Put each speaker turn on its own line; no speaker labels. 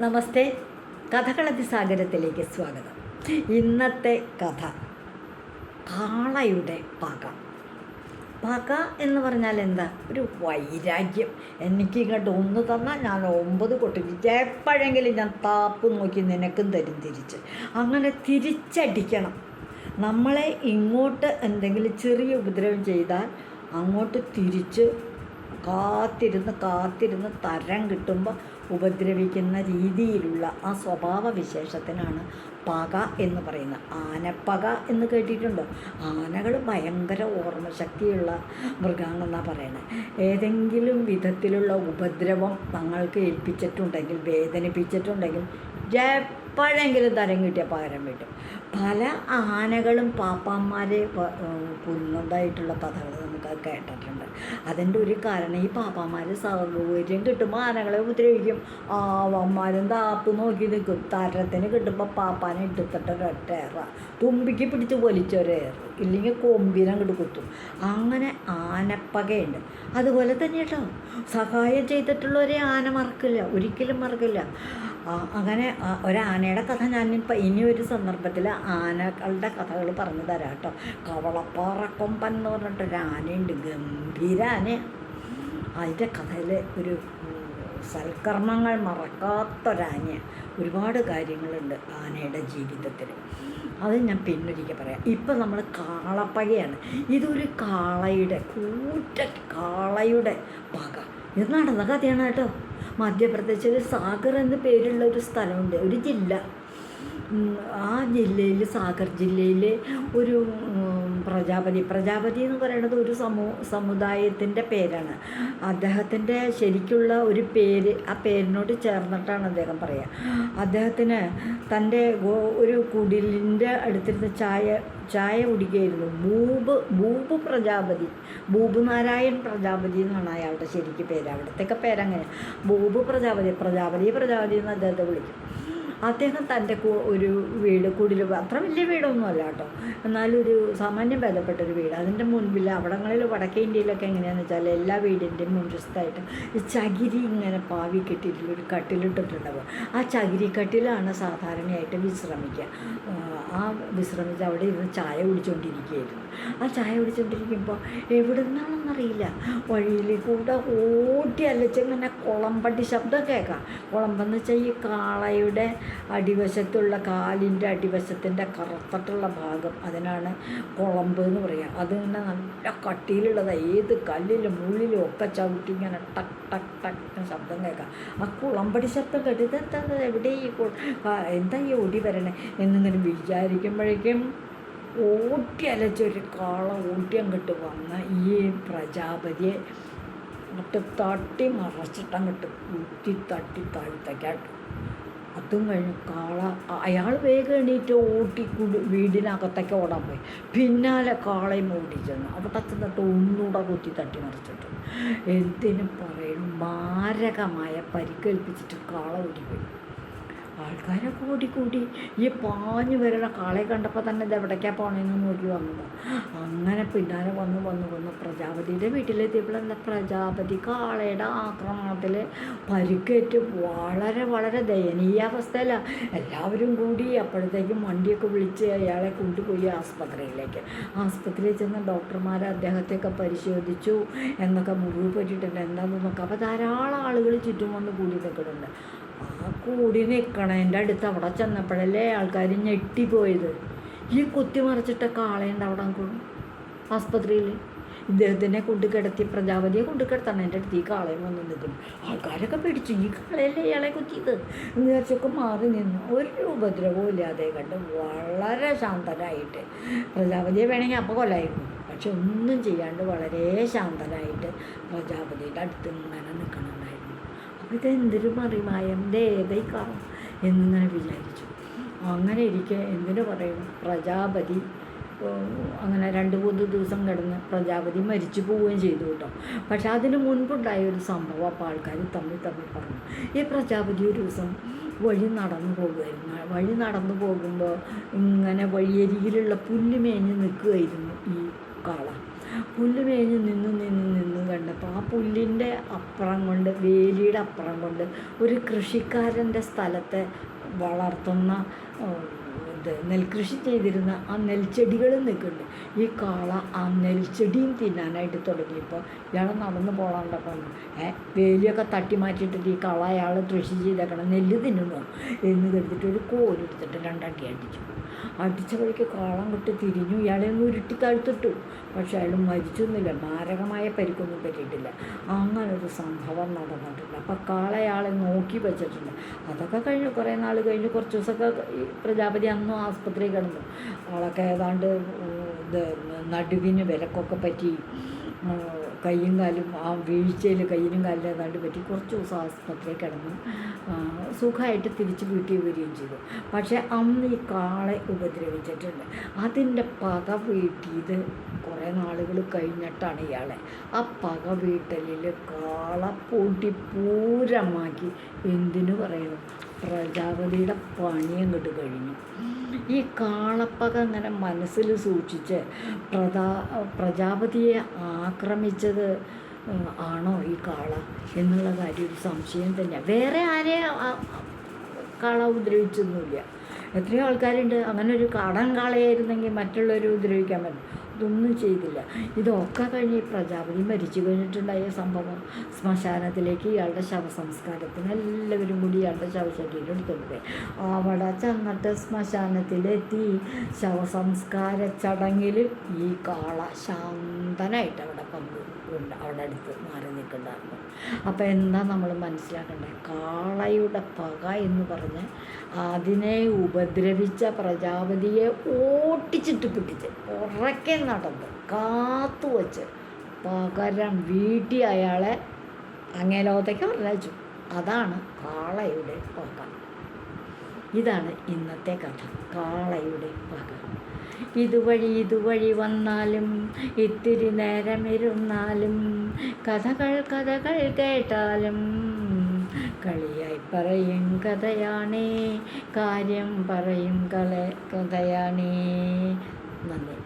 നമസ്തേ. കഥകളതിസാഗരത്തിലേക്ക് സ്വാഗതം. ഇന്നത്തെ കഥ കാളയുടെ പക. പക എന്ന് പറഞ്ഞാൽ എന്താ? ഒരു വൈരാഗ്യം. എനിക്ക് ഇങ്ങോട്ട് ഒന്ന് തന്നാൽ ഞാൻ 9 കൊട്ടിച്ച് എപ്പോഴെങ്കിലും ഞാൻ താപ്പ് നോക്കി നിനക്കും തരും തിരിച്ച്. അങ്ങനെ തിരിച്ചടിക്കണം. നമ്മളെ ഇങ്ങോട്ട് എന്തെങ്കിലും ചെറിയ ഉപദ്രവം ചെയ്താൽ അങ്ങോട്ട് തിരിച്ച് കാത്തിരുന്ന് തരം കിട്ടുമ്പോൾ ഉപദ്രവിക്കുന്ന രീതിയിലുള്ള ആ സ്വഭാവ വിശേഷത്തിനാണ് പക എന്ന് പറയുന്നത്. ആനപ്പക എന്ന് കേട്ടിട്ടുണ്ടോ? ആനകൾ ഭയങ്കര ഓർമ്മശക്തിയുള്ള മൃഗങ്ങളെന്നാണ് പറയണത്. ഏതെങ്കിലും വിധത്തിലുള്ള ഉപദ്രവം തങ്ങൾക്ക് ഏൽപ്പിച്ചിട്ടുണ്ടെങ്കിൽ, വേദനിപ്പിച്ചിട്ടുണ്ടെങ്കിൽ എപ്പോഴെങ്കിലും തരം കിട്ടിയ പകരം വീട്ടും. പല ആനകളും പാപ്പാന്മാരെ കൊന്നതായിട്ടുള്ള കഥകൾ നമുക്ക് കേട്ടിട്ടുണ്ട്. അതിൻ്റെ ഒരു കാരണം ഈ പാപ്പാന്മാർ സൗകര്യം കിട്ടുമ്പോൾ ആനകളെ ഉപദ്രവിക്കും. ആവന്മാരും താപ്പ് നോക്കി നിൽക്കും. തരത്തിന് കിട്ടുമ്പോൾ പാപ്പാനെ എടുത്തിട്ടൊരൊറ്റേറ തുമ്പിക്ക് പിടിച്ച് വലിച്ചൊരേറ്, ഇല്ലെങ്കിൽ കൊമ്പിനെ അങ്ങോട്ട് കുത്തും. അങ്ങനെ ആനപ്പകയുണ്ട്. അതുപോലെ തന്നെ കേട്ടോ, സഹായം ചെയ്തിട്ടുള്ളവരെ ആന മറക്കില്ല, ഒരിക്കലും മറക്കില്ല. അങ്ങനെ ഒരാനയുടെ കഥ ഞാനിപ്പോൾ ഇനി ഒരു സന്ദർഭത്തിൽ ആനകളുടെ കഥകൾ പറഞ്ഞു തരാം കേട്ടോ. കവളപ്പാറക്കൊമ്പൻ എന്ന് പറഞ്ഞിട്ടൊരു ആനയുണ്ട്, ഗംഭീര ആനയാണ്. അതിൻ്റെ കഥയിൽ ഒരു സൽക്കർമ്മങ്ങൾ മറക്കാത്തൊരാനയാണ്. ഒരുപാട് കാര്യങ്ങളുണ്ട് ആനയുടെ ജീവിതത്തിൽ. അത് ഞാൻ പിന്നൊരിക്കൽ പറയാം. ഇപ്പം നമ്മൾ കാളപ്പകയാണ്. ഇതൊരു കാളയുടെ കാളയുടെ പക. ഇത് നടന്ന കഥയാണ് കേട്ടോ. മധ്യപ്രദേശിൽ സാഗർ എന്ന് പേരുള്ള ഒരു സ്ഥലമുണ്ട്, ഒരു ജില്ല. ആ ജില്ലയിൽ, സാഗർ ജില്ലയിൽ ഒരു പ്രജാപതി എന്ന് പറയുന്നത് ഒരു സമുദായത്തിൻ്റെ പേരാണ്. അദ്ദേഹത്തിൻ്റെ ശരിക്കുള്ള ഒരു പേര്, ആ പേരിനോട് ചേർന്നിട്ടാണ് അദ്ദേഹം പറയുക. അദ്ദേഹത്തിന് തൻ്റെ ഒരു കുടിലിൻ്റെ അടുത്തിരുന്ന് ചായ കുടിക്കുകയായിരുന്നു. ഭൂപ് പ്രജാപതി, ഭൂപ് നാരായൺ പ്രജാപതി എന്നാണ് അയാളുടെ ശരിക്കും പേര്. അവിടത്തേക്ക് പേരങ്ങനെ ഭൂപ് പ്രജാപതി എന്ന് അദ്ദേഹത്തെ വിളിക്കും. അദ്ദേഹം തൻ്റെ ഒരു കുടിൽ, അത്ര വലിയ വീടൊന്നുമല്ല കേട്ടോ, എന്നാലും ഒരു സാമാന്യം ഭേദപ്പെട്ടൊരു വീട്. അതിൻ്റെ മുൻപിൽ അവിടങ്ങളിൽ വടക്കേ ഇന്ത്യയിലൊക്കെ എങ്ങനെയാണെന്ന് വെച്ചാൽ എല്ലാ വീടിൻ്റെയും മുൻവശത്തായിട്ട് ഈ ചകിരി ഇങ്ങനെ പാവി കെട്ടിയിട്ടുള്ളൊരു കട്ടിലിട്ടിട്ടുണ്ടാവുക. ആ ചകിരി കട്ടിലാണ് സാധാരണയായിട്ട് വിശ്രമിക്കുക. ആ വിശ്രമിച്ച് അവിടെ ഇരുന്ന് ചായ കുടിച്ചുകൊണ്ടിരിക്കുകയായിരുന്നു. ആ ചായ കുടിച്ചുകൊണ്ടിരിക്കുമ്പോൾ എവിടെ നിന്നാണെന്നറിയില്ല, വഴിയിൽ കൂടെ ഓടി അലച്ചിങ്ങനെ കുളമ്പടി ശബ്ദം കേൾക്കാം. കുളമ്പെന്ന് വെച്ചാൽ ഈ കാളയുടെ അടിവശത്തുള്ള, കാലിൻ്റെ അടിവശത്തിൻ്റെ കറുത്തിട്ടുള്ള ഭാഗം, അതിനാണ് കുളമ്പ് എന്ന് പറയുക. അതിങ്ങനെ നല്ല കട്ടിയിലുള്ളത്, ഏത് കല്ലിലും മുള്ളിലും ഒക്കെ ചവിട്ടി ഇങ്ങനെ ടക്ക് ടക്ക് ടക്ക് ശബ്ദം കേൾക്കാം. ആ കുളമ്പടി ശബ്ദം കേട്ട് ഇതെന്താ, എവിടെ എന്താ ഈ ഓടി വരണേ എന്നിങ്ങനെ വിചാരിക്കുമ്പോഴേക്കും ഓട്ടി അലച്ചൊരു കാള അങ്ങോട്ട് വന്ന് ഈ പ്രജാപതിയെ അങ്ങോട്ട് തട്ടി മറച്ചിട്ടങ്ങോട്ട് തട്ടി താഴ്ത്തക്കാട്ട്. അതും കഴിഞ്ഞ് കാള, അയാൾ വേഗം എണീറ്റ് ഓട്ടി വീടിനകത്തേക്ക് ഓടാൻ പോയി. പിന്നാലെ കാളയും ഓടി ചെന്നു. അവിടെ ചെന്നിട്ട് ഒന്നുകൂടെ കുത്തി തട്ടി മറിച്ചിട്ടു. എന്തിനും പറയണം, മാരകമായ പരിക്കേൽപ്പിച്ചിട്ട് കാള ഓടിപ്പോയി. ആൾക്കാരൊക്കെ ഓടിക്കൂടി. ഈ പാഞ്ഞു വരുന്ന കാളയെ കണ്ടപ്പോൾ തന്നെ ഇത് എവിടേക്കാണ് പോകണമെന്ന് നോക്കി വന്നത്. അങ്ങനെ പിന്നാലെ വന്ന് പ്രജാപതിയുടെ വീട്ടിലെത്തിയപ്പോൾ എന്താ, പ്രജാപതി കാളയുടെ ആക്രമണത്തിൽ പരിക്കേറ്റ് വളരെ ദയനീയാവസ്ഥയിലാണ്. എല്ലാവരും കൂടി അപ്പോഴത്തേക്കും വണ്ടിയൊക്കെ വിളിച്ച് അയാളെ കൊണ്ടുപോയി ആസ്പത്രിയിൽ ചെന്ന് ഡോക്ടർമാർ അദ്ദേഹത്തെയൊക്കെ പരിശോധിച്ചു. എന്നൊക്കെ മുറിവ് പറ്റിയിട്ടുണ്ട് എന്താണെന്ന് നോക്കാം. അപ്പോൾ ധാരാളം ആളുകൾ ചുറ്റും വന്ന് കൂടി നിൽക്കുന്നുണ്ട്. ആ കൂടി നിൽക്കണതിൻ്റെ അടുത്ത് അവിടെ ചെന്നപ്പോഴല്ലേ ആൾക്കാർ ഞെട്ടിപ്പോയത്. ഈ കുത്തിമറിച്ചിട്ട കാളയുണ്ട് അവിടെ ആസ്പത്രിയിൽ. ഇദ്ദേഹത്തിനെ കിടത്തി, പ്രജാപതിയെ കിടത്തണം. എൻ്റെ അടുത്ത് ഈ കാളയും വന്ന് നിൽക്കുന്നു. ആൾക്കാരൊക്കെ പിടിച്ചു, ഈ കാളയല്ലേ ഇയാളെ കുത്തിയത് എന്ന് വിചാരിച്ചൊക്കെ മാറി നിന്നു. ഒരു ഉപദ്രവവും ഇല്ലാതെ കണ്ട് വളരെ ശാന്തനായിട്ട്, പ്രജാപതിയെ വേണമെങ്കിൽ അപ്പോൾ കൊല്ലായിരുന്നു, പക്ഷെ ഒന്നും ചെയ്യാണ്ട് വളരെ ശാന്തനായിട്ട് പ്രജാപതിയുടെ അടുത്ത് ഇങ്ങനെ നിൽക്കണമായിരുന്നു. ഇതെന്തൊരു മറിമായം, ദേവൈക്കാവും എന്നിങ്ങനെ വിചാരിച്ചു. അങ്ങനെ ഇരിക്കെ എന്തിനു പറയും, പ്രജാപതി അങ്ങനെ 2-3 ദിവസം കിടന്ന് പ്രജാപതി മരിച്ചു പോവുകയും ചെയ്തു കേട്ടോ. പക്ഷെ അതിന് മുൻപുണ്ടായ ഒരു സംഭവം അപ്പോൾ ആൾക്കാർ തമ്മിൽ പറഞ്ഞു. ഈ പ്രജാപതി ഒരു ദിവസം വഴി നടന്നു പോകുമ്പോൾ ഇങ്ങനെ വഴിയരികിലുള്ള പുല്ല് മേഞ്ഞ് നിൽക്കുകയായിരുന്നു ഈ കാള. പുല്ല് മേഞ്ഞ് നിന്ന് കണ്ടപ്പോൾ ആ പുല്ലിൻ്റെ അപ്പുറം കൊണ്ട്, വേലിയുടെ അപ്പുറം കൊണ്ട് ഒരു കൃഷിക്കാരൻ്റെ സ്ഥലത്തെ വളർത്തുന്ന നെൽകൃഷി ചെയ്തിരുന്ന ആ നെൽച്ചെടികൾ നിൽക്കുന്നുണ്ട്. ഈ കാള ആ നെൽച്ചെടിയും തിന്നാനായിട്ട് തുടങ്ങിയപ്പോൾ ഇയാൾ നടന്ന് പോകാണ്ടപ്പം വേലിയൊക്കെ തട്ടി മാറ്റിയിട്ടിട്ട് ഈ കാള അയാൾ കൃഷി ചെയ്തേക്കണം നെല്ല് തിന്നണോ എന്ന് കരുതിയിട്ട് ഒരു കോലെടുത്തിട്ട് രണ്ടടി അടിച്ചു. അടിച്ച വഴിക്ക് കാളം വിട്ട് തിരിഞ്ഞു, ഇയാളെ ഒന്ന് ഉരുട്ടി താഴ്ത്തിട്ടു. പക്ഷെ അയാൾ മരിച്ചൊന്നുമില്ല, മാരകമായ പരിക്കൊന്നും പറ്റിയിട്ടില്ല. അങ്ങനൊരു സംഭവം നടന്നിട്ടുണ്ട്. അപ്പം കാളയാളെ നോക്കി വെച്ചിട്ടുണ്ട്. അതൊക്കെ കഴിഞ്ഞ് കുറേ നാൾ കഴിഞ്ഞ് കുറച്ച് ദിവസമൊക്കെ ഈ പ്രജാപതി അന്നും ആസ്പത്രിയിൽ കിടന്നു. ആളൊക്കെ ഏതാണ്ട് നടുവിന് വിലക്കൊക്കെ പറ്റി, കയ്യും കാലും ആ വീഴ്ചയിൽ കയ്യിനും കാലിലും ഏതാണ്ട് പറ്റി കുറച്ച് ദിവസം ആസ്പത്രിയിൽ കിടന്നു. സുഖമായിട്ട് തിരിച്ച് വീട്ടിൽ വരികയും ചെയ്തു. പക്ഷേ അന്ന് ഈ കാളെ ഉപദ്രവിച്ചിട്ടുണ്ട്. അതിൻ്റെ പക വീട്ടിയത് കുറേ നാളുകൾ കഴിഞ്ഞിട്ടാണ് ഇയാളെ. ആ പക വീട്ടലിൽ കാള പൂരമാക്കി. എന്തിനു പറയുന്നു, പ്രജാപതിയുടെ പണി അങ്ങോട്ട് കഴിഞ്ഞു. ഈ കാളപ്പക അങ്ങനെ മനസ്സിൽ സൂക്ഷിച്ച് പ്രജാപതിയെ ആക്രമിച്ചത് ആണോ ഈ കാള എന്നുള്ള കാര്യം ഒരു സംശയം തന്നെയാണ്. വേറെ ആരെയും കാള ഉപദ്രവിച്ചൊന്നുമില്ല. എത്രയോ ആൾക്കാരുണ്ട് അങ്ങനെ ഒരു കാടൻ കാളയായിരുന്നെങ്കിൽ മറ്റുള്ളവരെ ഉപദ്രവിക്കാൻ പറ്റും. ഇതൊന്നും ചെയ്തില്ല. ഇതൊക്കെ കഴിഞ്ഞ് ഈ പ്രജാപതി മരിച്ചു കഴിഞ്ഞിട്ടുണ്ടായ സംഭവം ശ്മശാനത്തിലേക്ക് ഇയാളുടെ ശവസംസ്കാരത്തിന് എല്ലാവരും കൂടി ഇയാളുടെ ശവശരീരം എടുത്തുകൊണ്ട് പോയി. അവിടെ ചെന്നിട്ട് ശ്മശാനത്തിലെത്തി ശവസംസ്കാര ചടങ്ങിൽ ഈ കാള ശാന്തനായിട്ട് അവിടെ അവിടെ അടുത്ത് മാറി നിൽക്കുന്നുണ്ടായിരുന്നു. അപ്പോൾ എന്താ നമ്മൾ മനസ്സിലാക്കേണ്ടത്, കാളയുടെ പക എന്ന് പറഞ്ഞ് അതിനെ ഉപദ്രവിച്ച പ്രജാപതിയെ ഓട്ടിച്ചിട്ട് പിടിച്ച് ഉറക്കെ നടന്ന് കാത്തു വച്ച് പകരം വീട്ടി അയാളെ അങ്ങേ ലോകത്തേക്ക് പറഞ്ഞയച്ചു. അതാണ് കാളയുടെ പക. ഇതാണ് ഇന്നത്തെ കഥ, കാളയുടെ പക. ഇതുവഴി വന്നാലും ഇത്തിരി നേരമിരുന്നാലും കഥകൾ കേട്ടാലും കളിയായി പറയും കഥയാണേ, കാര്യം പറയും കഥയാണേ. നന്ദി.